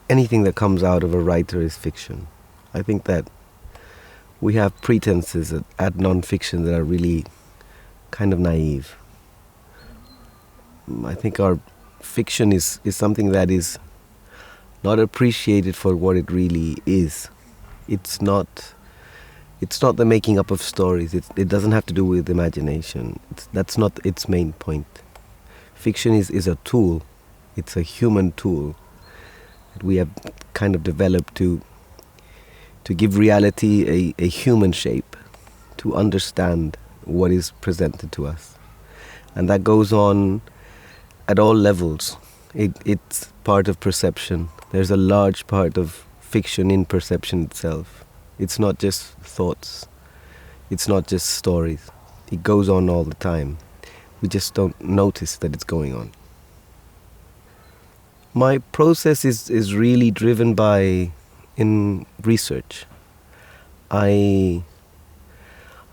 anything that comes out of a writer is fiction. I think that we have pretenses at non-fiction that are really kind of naive. I think our fiction is something that is not appreciated for what it really is. It's not the making up of stories. It doesn't have to do with imagination. That's not its main point. Fiction is a tool. It's a human tool that we have kind of developed to give reality a human shape, to understand what is presented to us. And that goes on at all levels. It's part of perception. There's a large part of fiction in perception itself. It's not just thoughts. It's not just stories. It goes on all the time. We just don't notice that it's going on. My process is really driven in research. I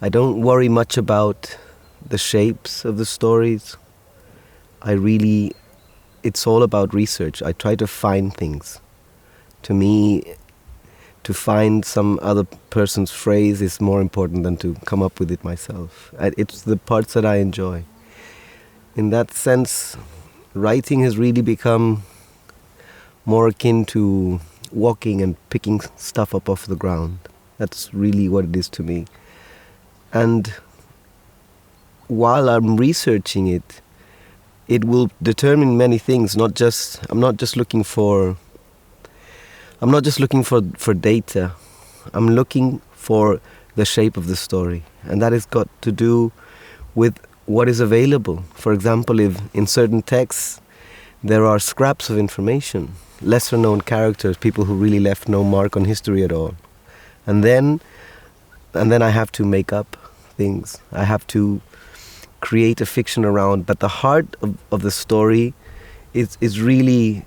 don't worry much about the shapes of the stories. It's all about research. I try to find things. To me, to find some other person's phrase is more important than to come up with it myself. It's the parts that I enjoy. In that sense, writing has really become more akin to walking and picking stuff up off the ground. That's really what it is to me. And while I'm researching it, it will determine many things. I'm not just looking for data. I'm looking for the shape of the story, and that has got to do with what is available. For example, if in certain texts there are scraps of information, lesser known characters, people who really left no mark on history at all, and then I have to make up things. I have to create a fiction around, but the heart of the story is really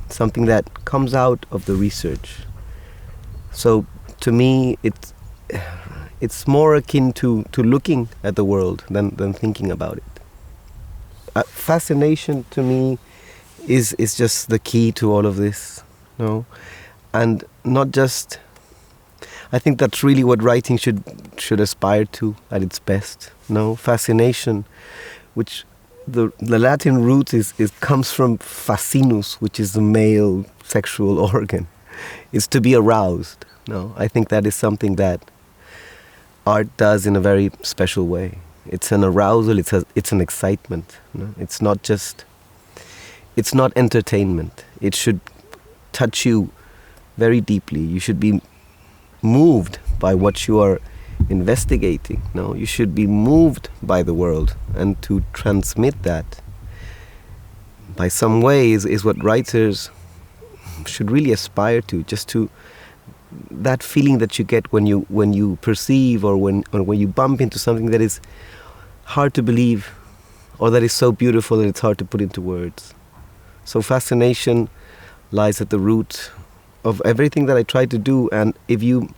something that comes out of the research. So to me, it's more akin to looking at the world than thinking about it. Fascination to me is just the key to all of this, no? And not just. I think that's really what writing should aspire to at its best. No, fascination, which the Latin root comes from fascinus, which is the male sexual organ. It's to be aroused. No, I think that is something that art does in a very special way. It's an arousal. It's an excitement. No? It's not entertainment. It should touch you very deeply. You should be moved by what you are investigating. No, you should be moved by the world, and to transmit that by some ways is what writers should really aspire to. Just to that feeling that you get when you perceive or when you bump into something that is hard to believe, or that is so beautiful that it's hard to put into words. So fascination lies at the root of everything that I try to do, and if you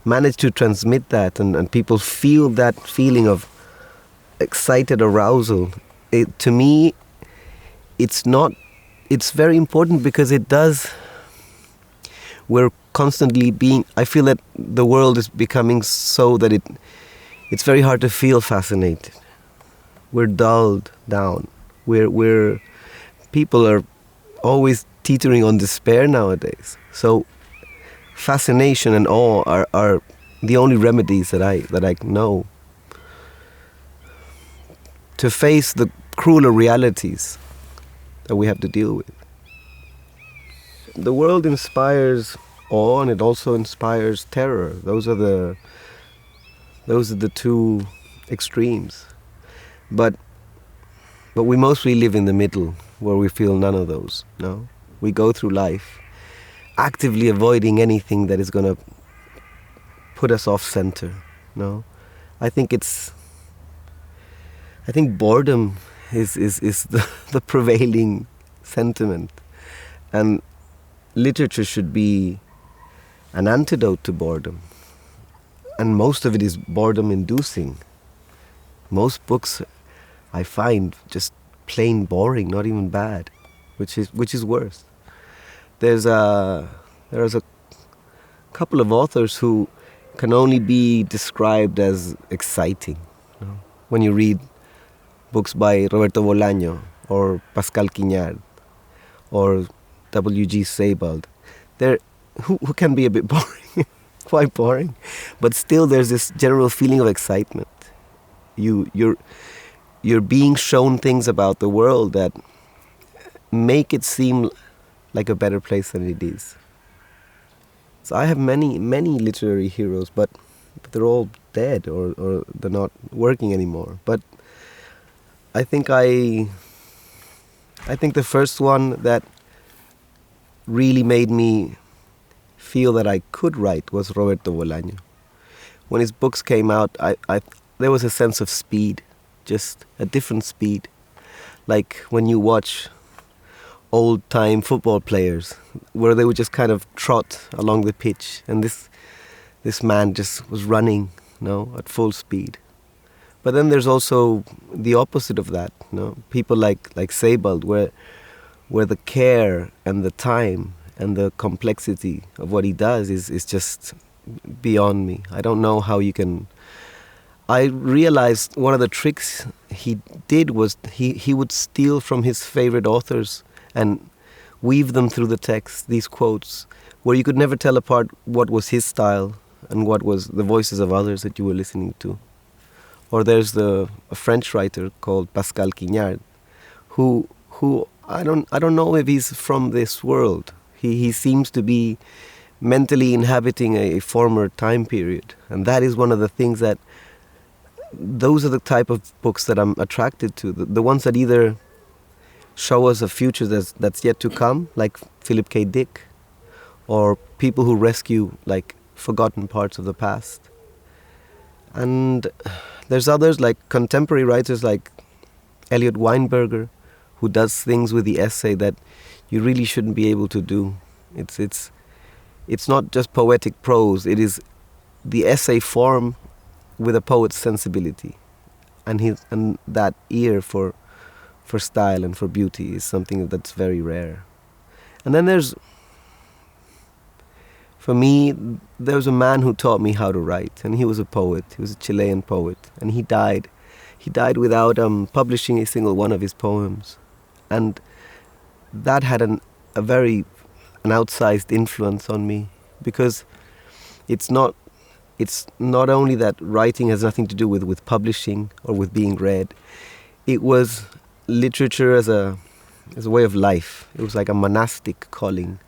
manage to transmit that and people feel that feeling of excited arousal, to me it's very important, because we're constantly I feel that the world is becoming so that it's very hard to feel fascinated. We're dulled down. People are always teetering on despair nowadays. So fascination and awe are the only remedies that I know to face the crueler realities that we have to deal with. The world inspires awe, and it also inspires terror. Those are the two extremes. But we mostly live in the middle, where we feel none of those. No, we go through life actively avoiding anything that is going to put us off center. No, I think boredom is the prevailing sentiment, and literature should be an antidote to boredom. And most of it is boredom inducing. Most books I find just plain boring, not even bad, which is worse. there's a couple of authors who can only be described as exciting. You know? When you read books by Roberto Bolaño or Pascal Quignard or W.G. Sebald, they're who can be a bit boring, quite boring, but still there's this general feeling of excitement. You're being shown things about the world that make it seem like a better place than it is. So I have many literary heroes, but they're all dead or they're not working anymore. But I think the first one that really made me feel that I could write was Roberto Bolaño. When his books came out, there was a sense of speed, just a different speed. Like when you watch old-time football players, where they would just kind of trot along the pitch, and this man just was running, at full speed. But then there's also the opposite of that, people like Sebald, where the care and the time and the complexity of what he does is just beyond me. I don't know how you can. I realized one of the tricks he did was he would steal from his favorite authors and weave them through the text, these quotes, where you could never tell apart what was his style and what was the voices of others that you were listening to. Or there's a French writer called Pascal Quignard, who I don't know if he's from this world. He seems to be mentally inhabiting a former time period, and that is one of the things that. Those are the type of books that I'm attracted to. The ones that either show us a future that's yet to come, like Philip K. Dick, or people who rescue like forgotten parts of the past. And there's others like contemporary writers like Elliot Weinberger, who does things with the essay that you really shouldn't be able to do. It's not just poetic prose. It is the essay form with a poet's sensibility, and that ear for style and for beauty is something that's very rare. And then for me, there was a man who taught me how to write, and he was a poet. He was a Chilean poet, and he died. He died without publishing a single one of his poems, and that had an outsized influence on me, because it's not only that writing has nothing to do with publishing or with being read. It was literature as a way of life. It was like a monastic calling,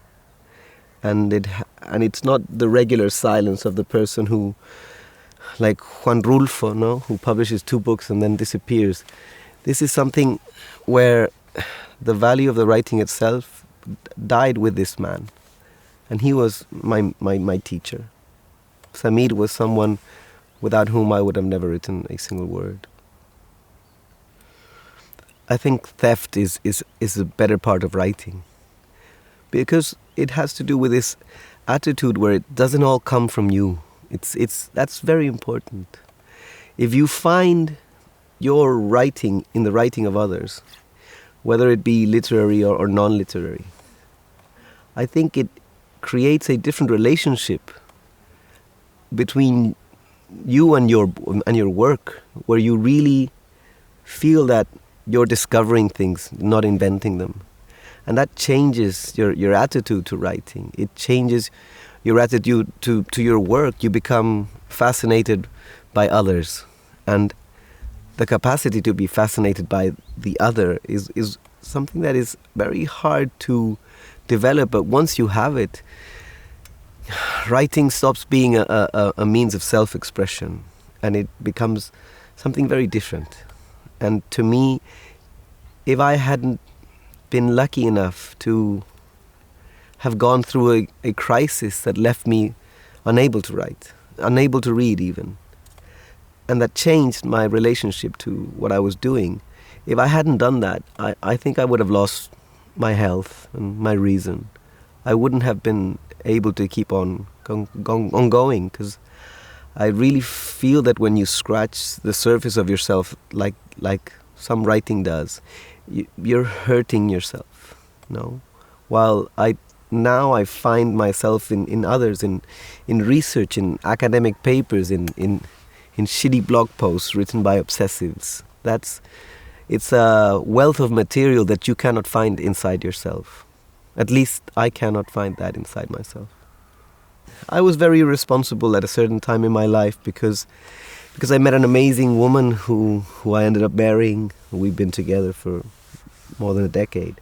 and it's not the regular silence of the person who, like Juan Rulfo, who publishes 2 books and then disappears. This is something where the value of the writing itself died with this man, and he was my teacher. Samir was someone without whom I would have never written a single word. I think theft is a better part of writing, because it has to do with this attitude where it doesn't all come from you. That's very important. If you find your writing in the writing of others, whether it be literary or non-literary, I think it creates a different relationship between you and your work, where you really feel that you're discovering things, not inventing them. And that changes your attitude to writing. It changes your attitude to your work. You become fascinated by others. And the capacity to be fascinated by the other is something that is very hard to develop. But once you have it, writing stops being a means of self-expression, and it becomes something very different. And to me, if I hadn't been lucky enough to have gone through a crisis that left me unable to write, unable to read even, and that changed my relationship to what I was doing, if I hadn't done that, I think I would have lost my health and my reason. I wouldn't have been able to keep on going, because I really feel that when you scratch the surface of yourself, like some writing does, you're hurting yourself. While now I find myself in others, in research, in academic papers, in shitty blog posts written by obsessives. It's a wealth of material that you cannot find inside yourself. At least I cannot find that inside myself. I was very irresponsible at a certain time in my life because I met an amazing woman who I ended up marrying. We've been together for more than a decade.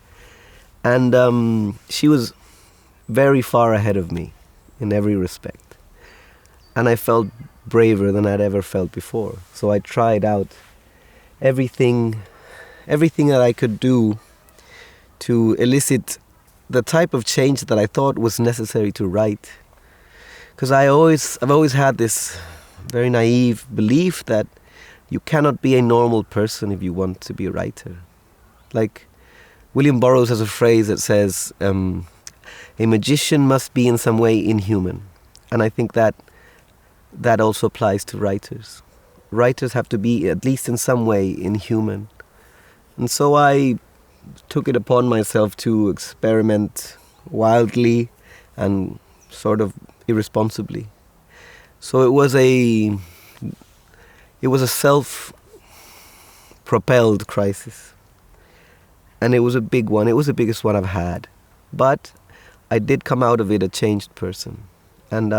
And she was very far ahead of me in every respect. And I felt braver than I'd ever felt before. So I tried out everything that I could do to elicit the type of change that I thought was necessary to write. Because I've always had this very naive belief that you cannot be a normal person if you want to be a writer. Like William Burroughs has a phrase that says, a magician must be in some way inhuman. And I think that also applies to writers. Writers have to be, at least in some way, inhuman. And so I took it upon myself to experiment wildly and sort of irresponsibly. So it was a self-propelled crisis. And it was a big one. It was the biggest one I've had. But I did come out of it a changed person. And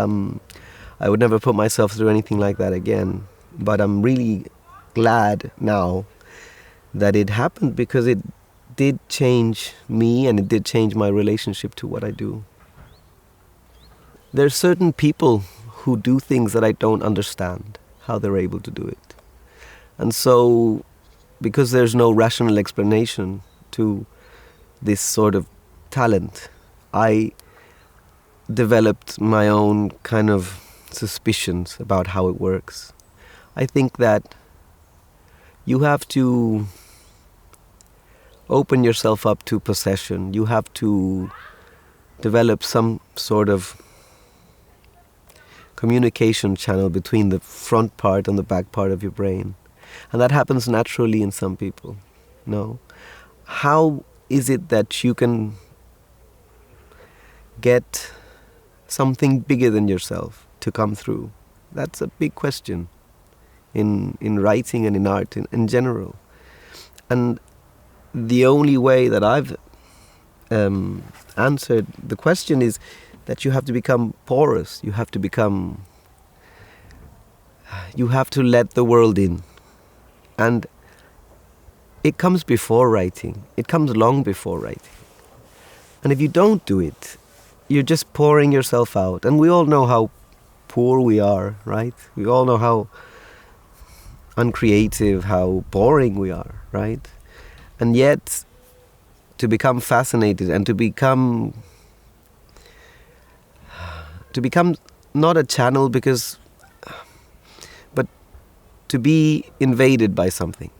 I would never put myself through anything like that again. But I'm really glad now that it happened, because it did change me and it did change my relationship to what I do. There are certain people who do things that I don't understand how they're able to do it. And so, because there's no rational explanation to this sort of talent, I developed my own kind of suspicions about how it works. I think that you have to open yourself up to possession. You have to develop some sort of communication channel between the front part and the back part of your brain. And that happens naturally in some people. No. How is it that you can get something bigger than yourself to come through? That's a big question in writing and in art in general. And the only way that I've answered the question is that you have to become porous. You have to let the world in. And it comes before writing. It comes long before writing. And if you don't do it, you're just pouring yourself out. And we all know how poor we are, right? We all know how uncreative, how boring we are, right? And yet, to become fascinated and to become not a channel but to be invaded by something,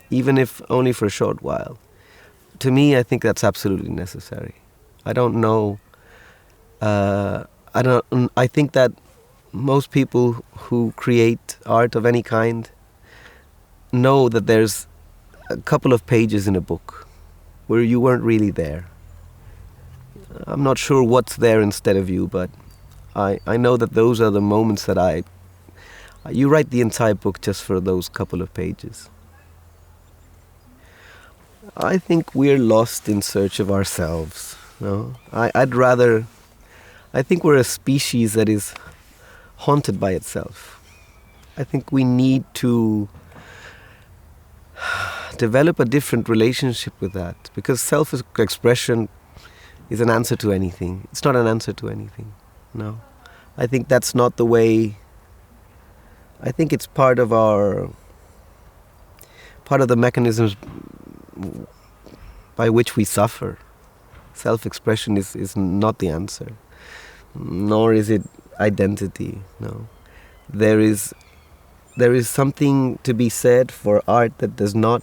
even if only for a short while. To me, I think that's absolutely necessary. I don't know. I think that most people who create art of any kind know that there's a couple of pages in a book where you weren't really there. I'm not sure what's there instead of you, but I know that those are the moments that you write the entire book just for those couple of pages. I think we're lost in search of ourselves. No? I think we're a species that is haunted by itself. I think we need to develop a different relationship with that, because self-expression is an answer to anything. It's not an answer to anything. No. I think that's not the way. I think it's part of the mechanisms by which we suffer. Self-expression is not the answer, nor is it identity. No. There is something to be said for art that is not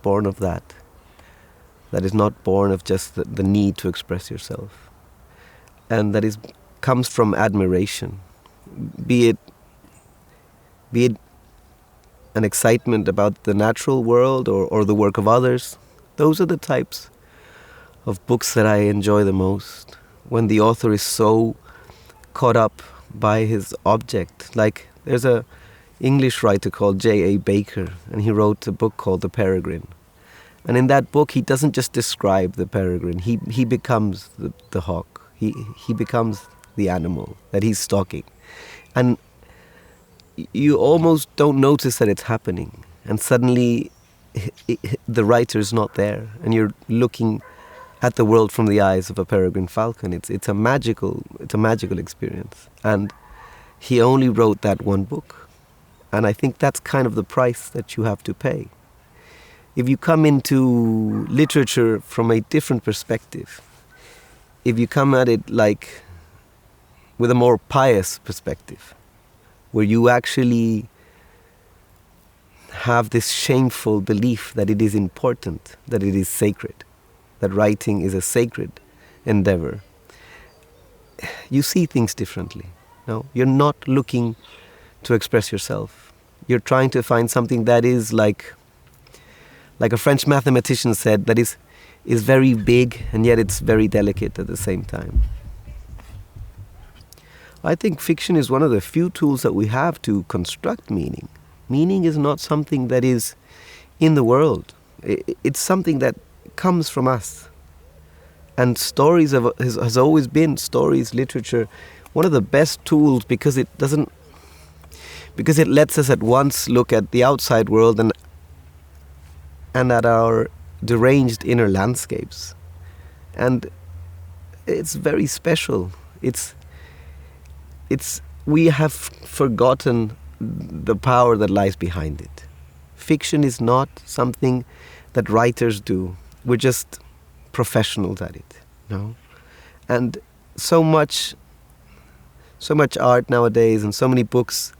born of that. That is not born of just the need to express yourself. And that comes from admiration. Be it an excitement about the natural world or the work of others. Those are the types of books that I enjoy the most. when the author is so caught up by his object. Like, there's a English writer called J.A. Baker, and he wrote a book called The Peregrine. And in that book, he doesn't just describe the peregrine. He becomes the hawk. He becomes the animal that he's stalking. And you almost don't notice that it's happening. And suddenly, the writer is not there. And you're looking at the world from the eyes of a peregrine falcon. It's a magical experience. And he only wrote that one book. And I think that's kind of the price that you have to pay. If you come into literature from a different perspective, if you come at it like with a more pious perspective, where you actually have this shameful belief that it is important, that it is sacred, that writing is a sacred endeavor, you see things differently. No, you're not looking to express yourself. You're trying to find something that is like a French mathematician said, that is very big and yet it's very delicate at the same time. I think fiction is one of the few tools that we have to construct meaning. Meaning is not something that is in the world. It's something that comes from us. And stories has always been, stories, literature, one of the best tools because it lets us at once look at the outside world and at our deranged inner landscapes. And it's very special. We have forgotten the power that lies behind it. Fiction is not something that writers do. We're just professionals at it, no? And so much art nowadays and so many books,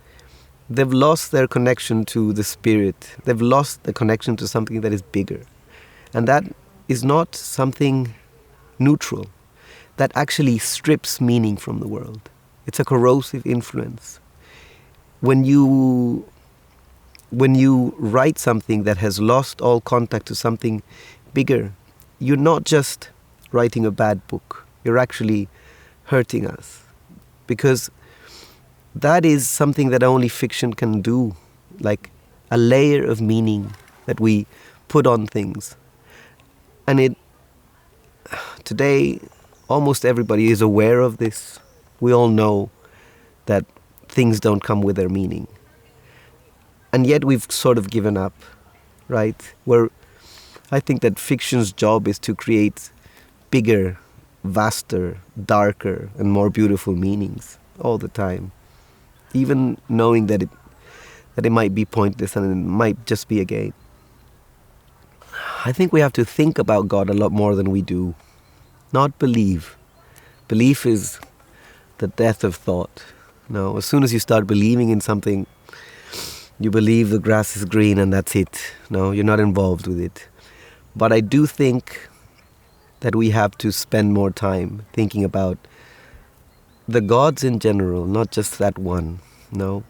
they've lost their connection to the spirit. They've lost the connection to something that is bigger. And that is not something neutral. That actually strips meaning from the world. It's a corrosive influence. When you write something that has lost all contact to something bigger, you're not just writing a bad book. You're actually hurting us. Because that is something that only fiction can do, like a layer of meaning that we put on things. And today, almost everybody is aware of this. We all know that things don't come with their meaning. And yet we've sort of given up, right? Where I think that fiction's job is to create bigger, vaster, darker, and more beautiful meanings all the time. Even knowing that it might be pointless and it might just be a game. I think we have to think about God a lot more than we do. Not believe. Belief is the death of thought. No, as soon as you start believing in something, you believe the grass is green and that's it. No, you're not involved with it. But I do think that we have to spend more time thinking about the gods in general, not just that one. No,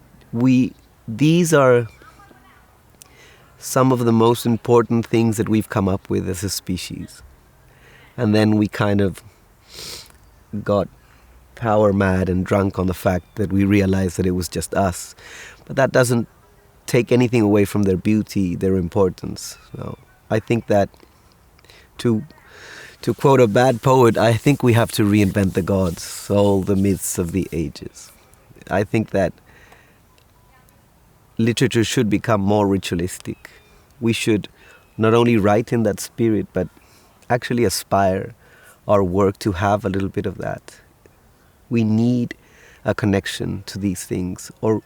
these are some of the most important things that we've come up with as a species. And then we kind of got power mad and drunk on the fact that we realized that it was just us. But that doesn't take anything away from their beauty, their importance. No. I think that to quote a bad poet, I think we have to reinvent the gods, all the myths of the ages. I think that literature should become more ritualistic. We should not only write in that spirit, but actually aspire our work to have a little bit of that. We need a connection to these things, or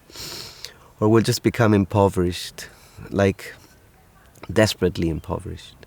we'll just become impoverished, like desperately impoverished.